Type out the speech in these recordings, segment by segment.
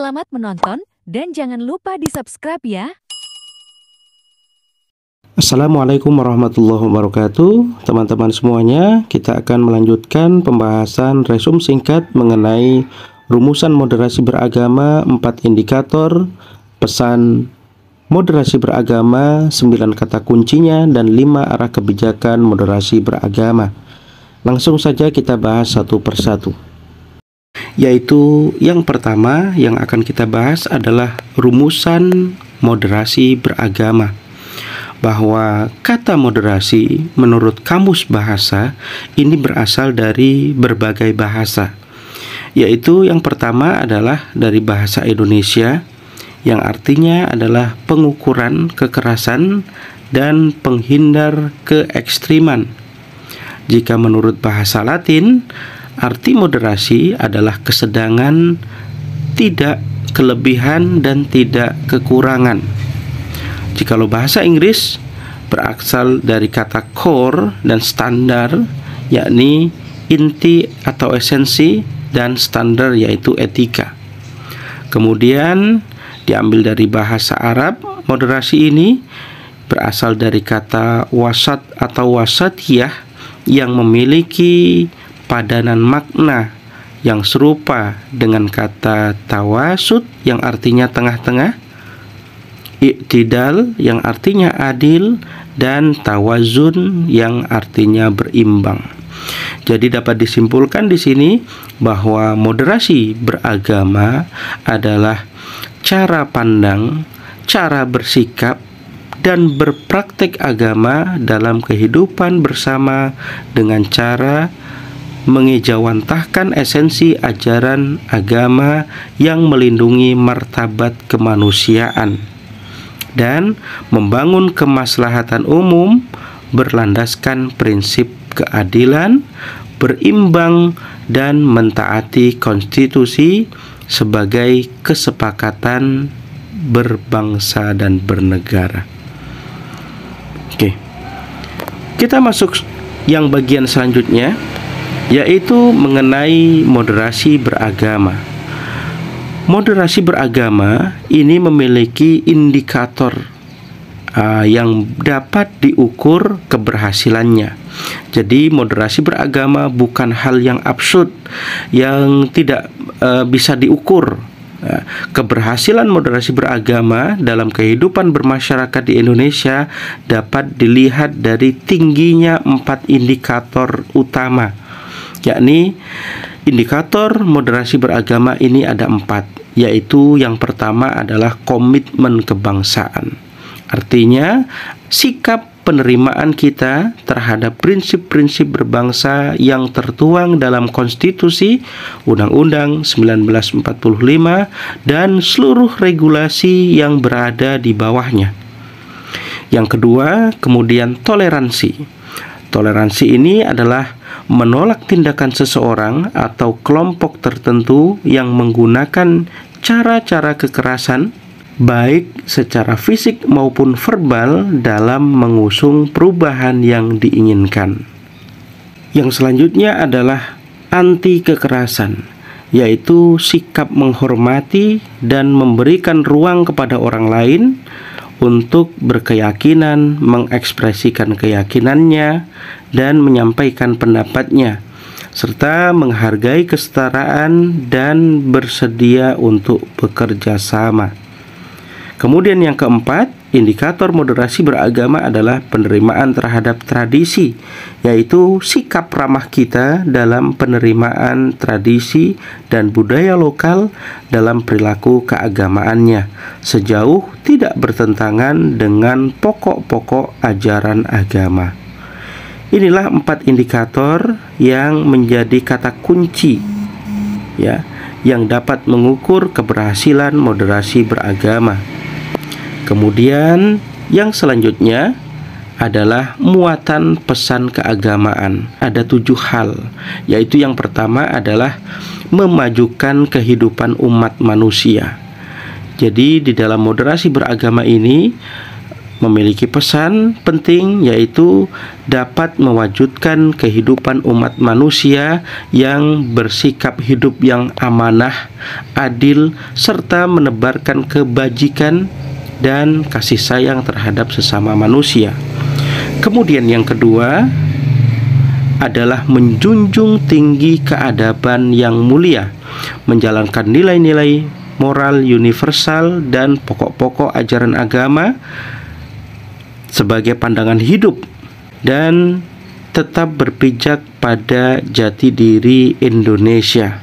Selamat menonton dan jangan lupa di-subscribe ya. Assalamualaikum warahmatullahi wabarakatuh. Teman-teman semuanya, kita akan melanjutkan pembahasan resum singkat mengenai rumusan moderasi beragama, 4 indikator, pesan moderasi beragama, 9 kata kuncinya, dan 5 arah kebijakan moderasi beragama. Langsung saja kita bahas satu persatu. Yaitu yang pertama yang akan kita bahas adalah rumusan moderasi beragama. Bahwa kata moderasi menurut kamus bahasa ini berasal dari berbagai bahasa. Yaitu yang pertama adalah dari bahasa Indonesia yang artinya adalah pengukuran kekerasan dan penghindar keekstriman. Jika menurut bahasa Latin, arti moderasi adalah kesedangan, tidak kelebihan dan tidak kekurangan. Jikalau bahasa Inggris berasal dari kata core dan standar, yakni inti atau esensi, dan standar yaitu etika. Kemudian diambil dari bahasa Arab, moderasi ini berasal dari kata wasat atau wasatiyah yang memiliki padanan makna yang serupa dengan kata tawasud yang artinya tengah-tengah, i'tidal yang artinya adil, dan tawazun yang artinya berimbang. Jadi dapat disimpulkan di sini bahwa moderasi beragama adalah cara pandang, cara bersikap dan berpraktek agama dalam kehidupan bersama dengan cara mengejawantahkan esensi ajaran agama yang melindungi martabat kemanusiaan dan membangun kemaslahatan umum berlandaskan prinsip keadilan, berimbang, dan mentaati konstitusi sebagai kesepakatan berbangsa dan bernegara. Oke, kita masuk yang bagian selanjutnya, yaitu mengenai moderasi beragama. Moderasi beragama ini memiliki indikator yang dapat diukur keberhasilannya. Jadi moderasi beragama bukan hal yang absurd yang tidak bisa diukur. Keberhasilan moderasi beragama dalam kehidupan bermasyarakat di Indonesia dapat dilihat dari tingginya 4 indikator utama, yakni indikator moderasi beragama ini ada 4, yaitu yang pertama adalah komitmen kebangsaan. Artinya sikap penerimaan kita terhadap prinsip-prinsip berbangsa yang tertuang dalam konstitusi, Undang-Undang 1945, dan seluruh regulasi yang berada di bawahnya. Yang kedua, kemudian toleransi. Toleransi ini adalah menolak tindakan seseorang atau kelompok tertentu yang menggunakan cara-cara kekerasan, baik secara fisik maupun verbal, dalam mengusung perubahan yang diinginkan. Yang selanjutnya adalah anti kekerasan, yaitu sikap menghormati dan memberikan ruang kepada orang lain untuk berkeyakinan, mengekspresikan keyakinannya, dan menyampaikan pendapatnya, serta menghargai kesetaraan dan bersedia untuk bekerja sama. Kemudian yang keempat, indikator moderasi beragama adalah penerimaan terhadap tradisi, yaitu sikap ramah kita dalam penerimaan tradisi dan budaya lokal dalam perilaku keagamaannya, sejauh tidak bertentangan dengan pokok-pokok ajaran agama. Inilah 4 indikator yang menjadi kata kunci yang dapat mengukur keberhasilan moderasi beragama. Kemudian yang selanjutnya adalah muatan pesan keagamaan. Ada 7 hal, yaitu yang pertama adalah memajukan kehidupan umat manusia. Jadi di dalam moderasi beragama ini memiliki pesan penting, yaitu dapat mewujudkan kehidupan umat manusia yang bersikap hidup yang amanah, adil, serta menebarkan kebajikan dan kasih sayang terhadap sesama manusia. Kemudian yang kedua adalah menjunjung tinggi keadaban yang mulia, menjalankan nilai-nilai moral universal dan pokok-pokok ajaran agama sebagai pandangan hidup, dan tetap berpijak pada jati diri Indonesia.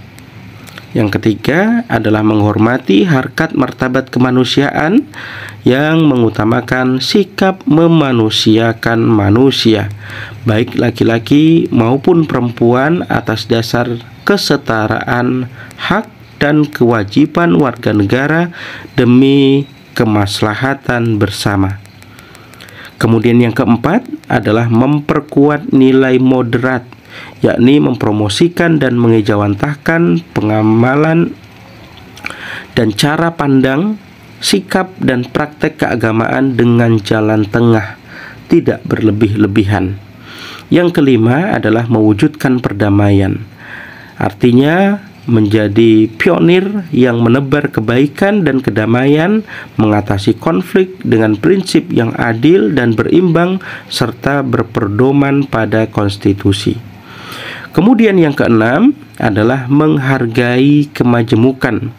Yang ketiga adalah menghormati harkat martabat kemanusiaan yang mengutamakan sikap memanusiakan manusia, baik laki-laki maupun perempuan, atas dasar kesetaraan hak dan kewajiban warga negara demi kemaslahatan bersama. Kemudian yang keempat adalah memperkuat nilai moderat, yakni mempromosikan dan mengejawantahkan pengamalan dan cara pandang, sikap dan praktek keagamaan dengan jalan tengah, tidak berlebih-lebihan. Yang kelima adalah mewujudkan perdamaian, artinya menjadi pionir yang menebar kebaikan dan kedamaian, mengatasi konflik dengan prinsip yang adil dan berimbang, serta berpedoman pada konstitusi. Kemudian yang keenam adalah menghargai kemajemukan,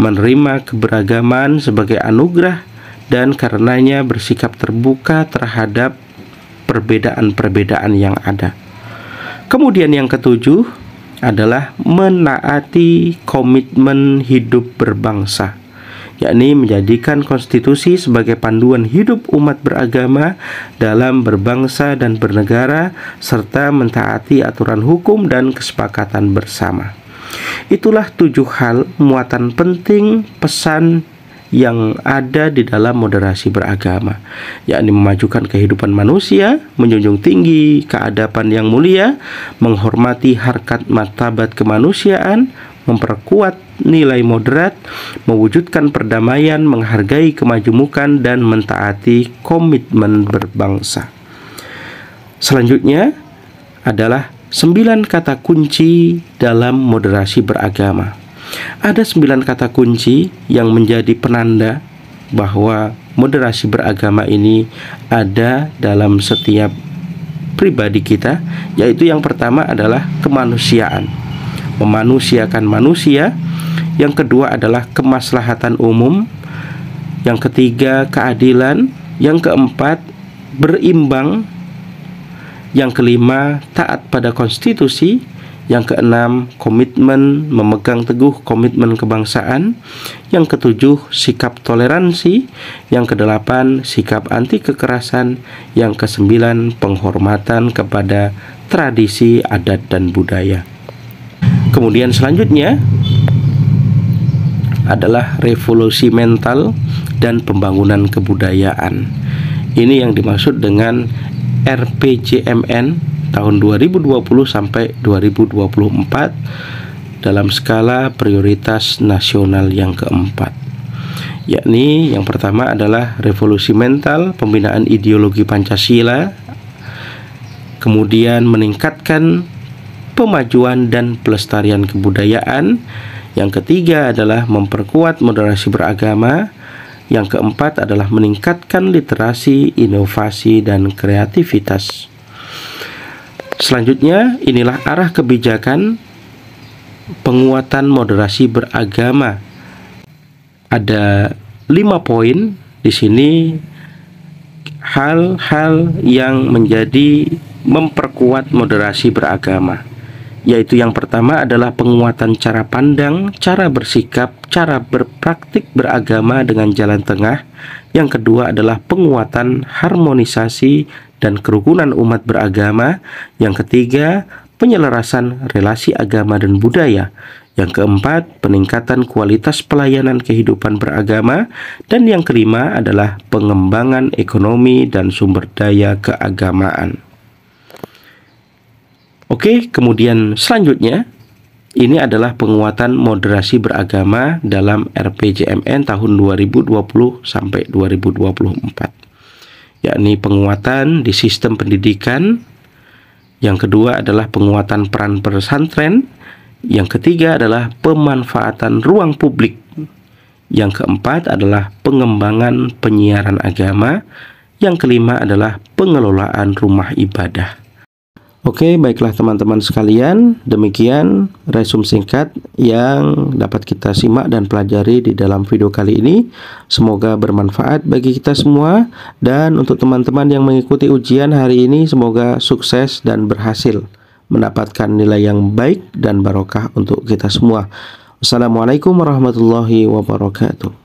menerima keberagaman sebagai anugerah, dan karenanya bersikap terbuka terhadap perbedaan-perbedaan yang ada. Kemudian yang ketujuh adalah menaati komitmen hidup berbangsa, yakni menjadikan konstitusi sebagai panduan hidup umat beragama dalam berbangsa dan bernegara, serta mentaati aturan hukum dan kesepakatan bersama. Itulah 7 hal muatan penting pesan yang ada di dalam moderasi beragama, yakni memajukan kehidupan manusia, menjunjung tinggi keadaban yang mulia, menghormati harkat martabat kemanusiaan, memperkuat nilai moderat, mewujudkan perdamaian, menghargai kemajemukan, dan mentaati komitmen berbangsa. Selanjutnya adalah 9 kata kunci dalam moderasi beragama. Ada 9 kata kunci yang menjadi penanda bahwa moderasi beragama ini ada dalam setiap pribadi kita, yaitu yang pertama adalah kemanusiaan, memanusiakan manusia. Yang kedua adalah kemaslahatan umum. Yang ketiga keadilan. Yang keempat berimbang. Yang kelima taat pada konstitusi. Yang keenam komitmen, memegang teguh komitmen kebangsaan. Yang ketujuh sikap toleransi. Yang kedelapan sikap anti kekerasan. Yang kesembilan penghormatan kepada tradisi, adat, dan budaya. Kemudian selanjutnya adalah revolusi mental dan pembangunan kebudayaan. Ini yang dimaksud dengan RPJMN tahun 2020 sampai 2024 dalam skala prioritas nasional yang keempat, yakni yang pertama adalah revolusi mental, pembinaan ideologi Pancasila, kemudian meningkatkan pemajuan dan pelestarian kebudayaan. Yang ketiga adalah memperkuat moderasi beragama. Yang keempat adalah meningkatkan literasi, inovasi, dan kreativitas. Selanjutnya, inilah arah kebijakan penguatan moderasi beragama. Ada 5 poin di sini, hal-hal yang menjadi memperkuat moderasi beragama, yaitu yang pertama adalah penguatan cara pandang, cara bersikap, cara berpraktik beragama dengan jalan tengah. Yang kedua adalah penguatan harmonisasi dan kerukunan umat beragama. Yang ketiga, penyelarasan relasi agama dan budaya. Yang keempat, peningkatan kualitas pelayanan kehidupan beragama. Dan yang kelima adalah pengembangan ekonomi dan sumber daya keagamaan. Oke, kemudian selanjutnya ini adalah penguatan moderasi beragama dalam RPJMN tahun 2020 sampai 2024. yakni penguatan di sistem pendidikan. Yang kedua adalah penguatan peran pesantren. Yang ketiga adalah pemanfaatan ruang publik. Yang keempat adalah pengembangan penyiaran agama. Yang kelima adalah pengelolaan rumah ibadah. Oke, baiklah teman-teman sekalian, demikian resum singkat yang dapat kita simak dan pelajari di dalam video kali ini. Semoga bermanfaat bagi kita semua, dan untuk teman-teman yang mengikuti ujian hari ini semoga sukses dan berhasil mendapatkan nilai yang baik dan barokah untuk kita semua. Wassalamualaikum warahmatullahi wabarakatuh.